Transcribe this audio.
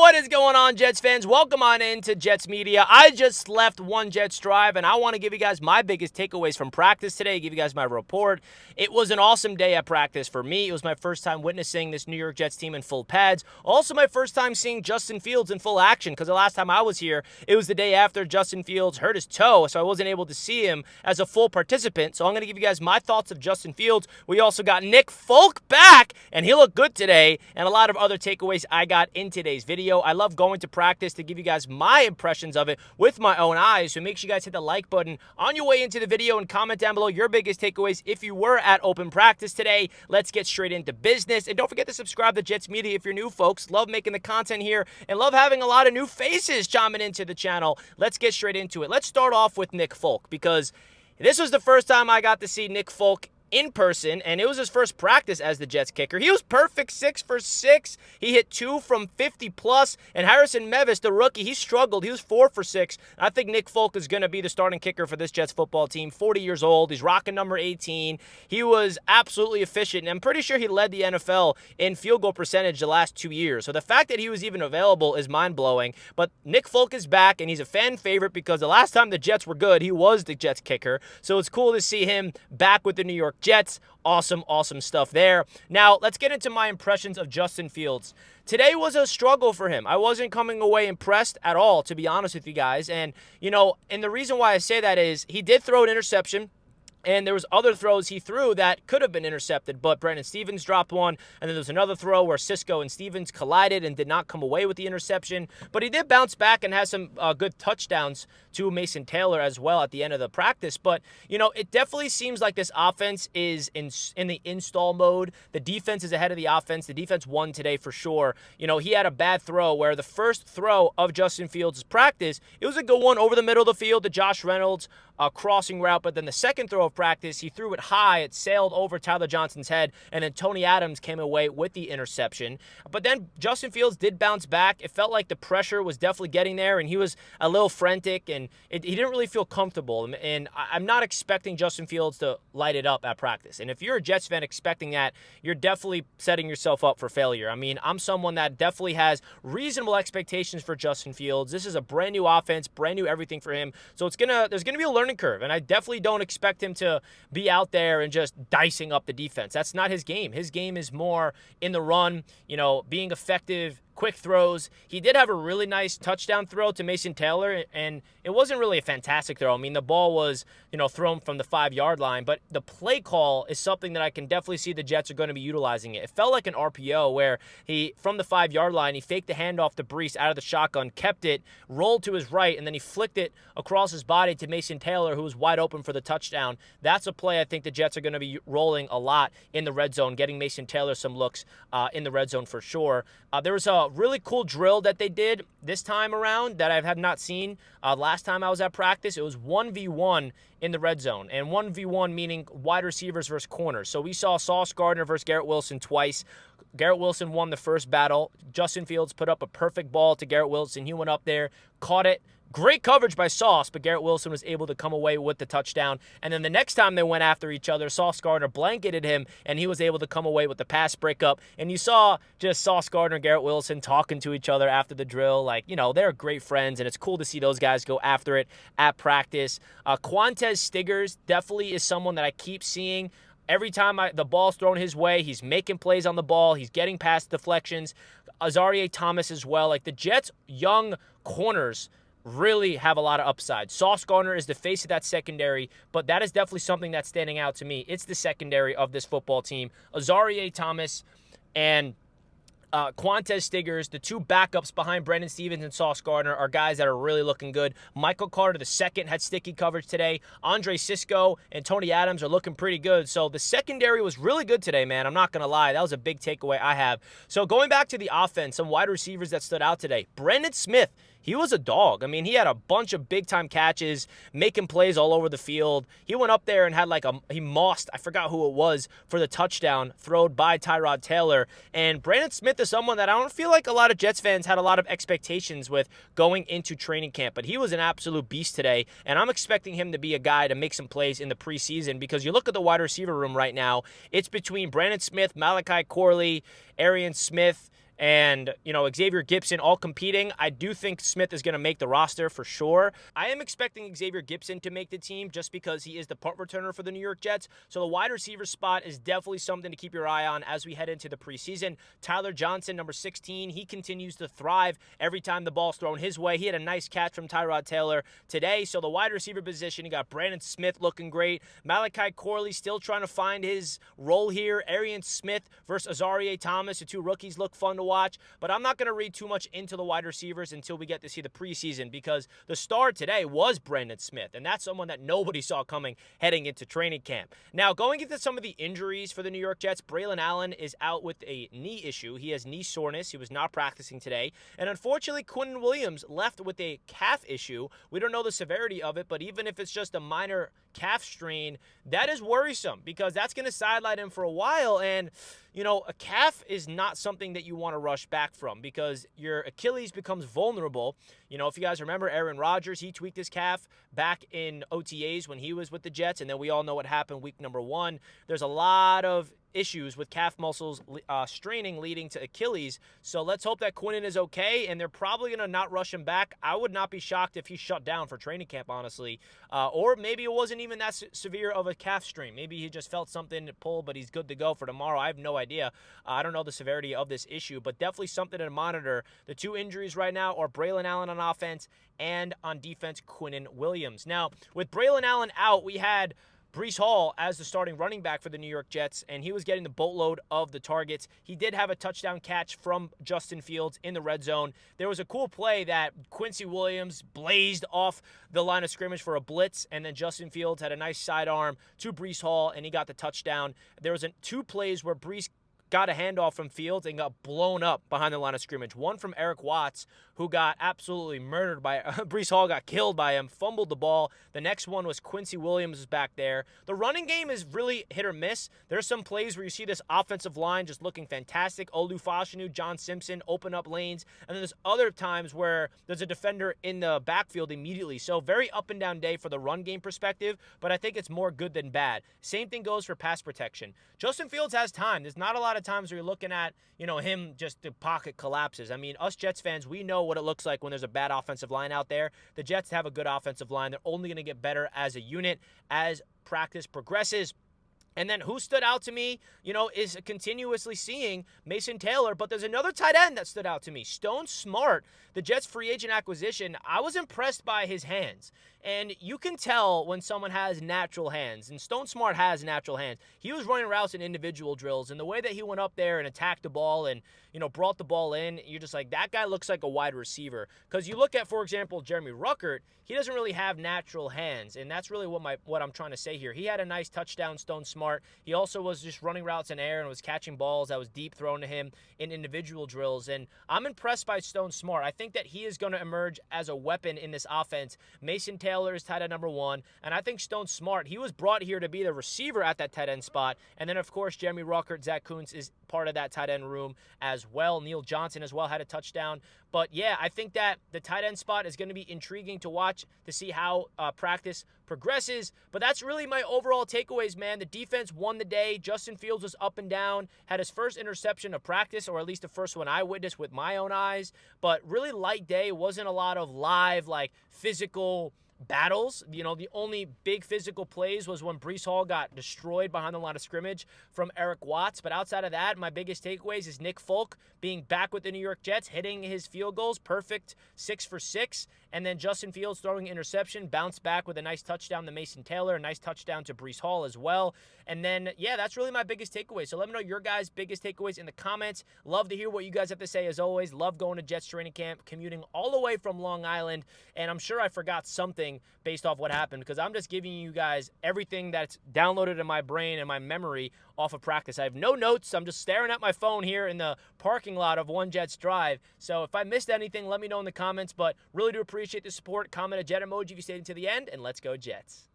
What is going on, Jets fans? Welcome on into Jets Media. I just left one Jets drive, and I want to give you guys my biggest takeaways from practice today, give you guys my report. It was an awesome day at practice for me. It was my first time witnessing this New York Jets team in full pads. Also my first time seeing Justin Fields in full action, because the last time I was here, it was the day after Justin Fields hurt his toe, so I wasn't able to see him as a full participant. So I'm going to give you guys my thoughts of Justin Fields. We also got Nick Folk back, and he looked good today, and a lot of other takeaways I got in today's video. I love going to practice to give you guys my impressions of it with my own eyes, so make sure you guys hit the like button on your way into the video and comment down below your biggest takeaways if you were at open practice today. Let's get straight into business, and don't forget to subscribe to Jets Media if you're new, folks. Love making the content here and love having a lot of new faces chiming into the channel. Let's get straight into it. Let's start off with Nick Folk, because this was the first time I got to see Nick Folk in person, and it was his first practice as the Jets kicker. He was perfect, 6 for 6. He hit 2 from 50 plus, and Harrison Mevis, the rookie, he struggled. He was 4 for 6. I think Nick Folk is going to be the starting kicker for this Jets football team. 40 years old. He's rocking number 18. He was absolutely efficient, and I'm pretty sure he led the NFL in field goal percentage the last 2 years. So the fact that he was even available is mind-blowing. But Nick Folk is back, and he's a fan favorite because the last time the Jets were good, he was the Jets kicker. So it's cool to see him back with the New York Jets. Awesome stuff there. Now, let's get into my impressions of Justin Fields. Today was a struggle for him. I wasn't coming away impressed at all, to be honest with you guys. And, and the reason why I say that is he did throw an interception, and there was other throws he threw that could have been intercepted, but Brandon Stevens dropped one, and then there was another throw where Cisco and Stevens collided and did not come away with the interception. But he did bounce back and has some good touchdowns to Mason Taylor as well at the end of the practice. But, it definitely seems like this offense is in the install mode. The defense is ahead of the offense. The defense won today for sure. He had a bad throw where the first throw of Justin Fields' practice, it was a good one over the middle of the field to Josh Reynolds, a crossing route, but then the second throw of practice, he threw it high, it sailed over Tyler Johnson's head, and then Tony Adams came away with the interception. But then Justin Fields did bounce back. It felt like the pressure was definitely getting there, and he was a little frantic, and he didn't really feel comfortable. And I'm not expecting Justin Fields to light it up at practice. And if you're a Jets fan expecting that, you're definitely setting yourself up for failure. I mean, I'm someone that definitely has reasonable expectations for Justin Fields. This is a brand new offense, brand new everything for him. So there's gonna be a learning curve, and I definitely don't expect him to be out there and just dicing up the defense. That's not his game. His game is more in the run, being effective, quick throws. He did have a really nice touchdown throw to Mason Taylor, and it wasn't really a fantastic throw. I mean, the ball was, thrown from the 5-yard line, but the play call is something that I can definitely see the Jets are going to be utilizing it. It felt like an RPO where from the 5-yard line, he faked the handoff to Brees out of the shotgun, kept it, rolled to his right, and then he flicked it across his body to Mason Taylor, who was wide open for the touchdown. That's a play I think the Jets are going to be rolling a lot in the red zone, getting Mason Taylor some looks in the red zone for sure. There was a really cool drill that they did this time around that I have not seen last time I was at practice. It was 1v1 in the red zone, and 1v1 meaning wide receivers versus corners. So we saw Sauce Gardner versus Garrett Wilson twice. Garrett Wilson won the first battle. Justin Fields put up a perfect ball to Garrett Wilson. He went up there, caught it. Great coverage by Sauce, but Garrett Wilson was able to come away with the touchdown. And then the next time they went after each other, Sauce Gardner blanketed him, and he was able to come away with the pass breakup. And you saw just Sauce Gardner and Garrett Wilson talking to each other after the drill. Like, they're great friends, and it's cool to see those guys go after it at practice. Quantez Stiggers definitely is someone that I keep seeing. Every time the ball's thrown his way, he's making plays on the ball. He's getting past deflections. Azareye'h Thomas as well. Like, the Jets' young corners really have a lot of upside. Sauce Gardner is the face of that secondary, but that is definitely something that's standing out to me. It's the secondary of this football team. Azareye'h Thomas and Quantez Stiggers, the two backups behind Brandon Stevens and Sauce Gardner, are guys that are really looking good. Michael Carter II had sticky coverage today. Andre Cisco and Tony Adams are looking pretty good. So the secondary was really good today, man. I'm not going to lie. That was a big takeaway I have. So going back to the offense, some wide receivers that stood out today. Brandon Smith, he was a dog. I mean, he had a bunch of big-time catches, making plays all over the field. He went up there and had he mossed, I forgot who it was, for the touchdown thrown by Tyrod Taylor. And Brandon Smith is someone that I don't feel like a lot of Jets fans had a lot of expectations with going into training camp. But he was an absolute beast today, and I'm expecting him to be a guy to make some plays in the preseason, because you look at the wide receiver room right now, it's between Brandon Smith, Malachi Corley, Arian Smith, and, Xavier Gipson all competing. I do think Smith is going to make the roster for sure. I am expecting Xavier Gipson to make the team just because he is the punt returner for the New York Jets. So the wide receiver spot is definitely something to keep your eye on as we head into the preseason. Tyler Johnson, number 16, he continues to thrive every time the ball's thrown his way. He had a nice catch from Tyrod Taylor today. So the wide receiver position, you got Brandon Smith looking great. Malachi Corley still trying to find his role here. Arian Smith versus Azareye'h Thomas, the two rookies look fun to watch. But I'm not going to read too much into the wide receivers until we get to see the preseason, because the star today was Brandon Smith, and that's someone that nobody saw coming heading into training camp. Now, going into some of the injuries for the New York Jets, Braylon Allen is out with a knee issue. He has knee soreness. He was not practicing today. And unfortunately, Quinnen Williams left with a calf issue. We don't know the severity of it, but even if it's just a minor calf strain, that is worrisome, because that's going to sideline him for a while. And, a calf is not something that you want to rush back from, because your Achilles becomes vulnerable. If you guys remember, Aaron Rodgers, he tweaked his calf back in OTAs when he was with the Jets, and then we all know what happened week number 1. There's a lot of issues with calf muscles straining leading to Achilles. So let's hope that Quinnen is okay, and they're probably going to not rush him back. I would not be shocked if he shut down for training camp, honestly. Or maybe it wasn't even that severe of a calf strain. Maybe he just felt something to pull, but he's good to go for tomorrow. I have no idea. I don't know the severity of this issue, but definitely something to monitor. The two injuries right now are Braylon Allen on offense and on defense, Quinnen Williams. Now, with Braylon Allen out, we had Breece Hall as the starting running back for the New York Jets, and he was getting the boatload of the targets. He did have a touchdown catch from Justin Fields in the red zone. There was a cool play that Quincy Williams blazed off the line of scrimmage for a blitz, and then Justin Fields had a nice sidearm to Breece Hall, and he got the touchdown. There was two plays where Breece got a handoff from Fields and got blown up behind the line of scrimmage. One from Eric Watts, who got absolutely murdered by Breece Hall, got killed by him, fumbled the ball. The next one was Quincy Williams back there. The running game is really hit or miss. There's some plays where you see this offensive line just looking fantastic. Olu Fashanu, John Simpson open up lanes. And then there's other times where there's a defender in the backfield immediately. So very up and down day for the run game perspective, but I think it's more good than bad. Same thing goes for pass protection. Justin Fields has time. There's not a lot of times where you're looking at, him just the pocket collapses. I mean, us Jets fans, we know what it looks like when there's a bad offensive line out there. The Jets have a good offensive line. They're only going to get better as a unit as practice progresses. And then who stood out to me, is continuously seeing Mason Taylor. But there's another tight end that stood out to me. Stone Smart, the Jets free agent acquisition. I was impressed by his hands. And you can tell when someone has natural hands. And Stone Smart has natural hands. He was running routes in individual drills. And the way that he went up there and attacked the ball and, brought the ball in, you're just like, that guy looks like a wide receiver. Because you look at, for example, Jeremy Ruckert, he doesn't really have natural hands. And that's really what I'm trying to say here. He had a nice touchdown, Stone Smart. He also was just running routes in air and was catching balls that was deep thrown to him in individual drills. And I'm impressed by Stone Smart. I think that he is going to emerge as a weapon in this offense. Mason Taylor is tight end number 1. And I think Stone Smart, he was brought here to be the receiver at that tight end spot. And then, of course, Jeremy Ruckert, Zach Kuntz is part of that tight end room as well. Neil Johnson as well had a touchdown. But, yeah, I think that the tight end spot is going to be intriguing to watch to see how practice progresses. But that's really my overall takeaways, man. The defense won the day. Justin Fields was up and down, had his first interception of practice, or at least the first one I witnessed with my own eyes. But really light day. Wasn't a lot of live, physical battles. The only big physical plays was when Breece Hall got destroyed behind the line of scrimmage from Eric Watts. But outside of that, my biggest takeaways is Nick Folk being back with the New York Jets, hitting his field goals, perfect 6 for 6. And then Justin Fields throwing an interception, bounced back with a nice touchdown to Mason Taylor, a nice touchdown to Breece Hall as well. And then, yeah, that's really my biggest takeaway. So let me know your guys' biggest takeaways in the comments. Love to hear what you guys have to say as always. Love going to Jets training camp, commuting all the way from Long Island. And I'm sure I forgot something based off what happened, because I'm just giving you guys everything that's downloaded in my brain and my memory off of practice. I have no notes. I'm just staring at my phone here in the parking lot of One Jets Drive. So if I missed anything, let me know in the comments. But really do appreciate the support. Comment a Jet emoji if you stayed until the end, and let's go Jets.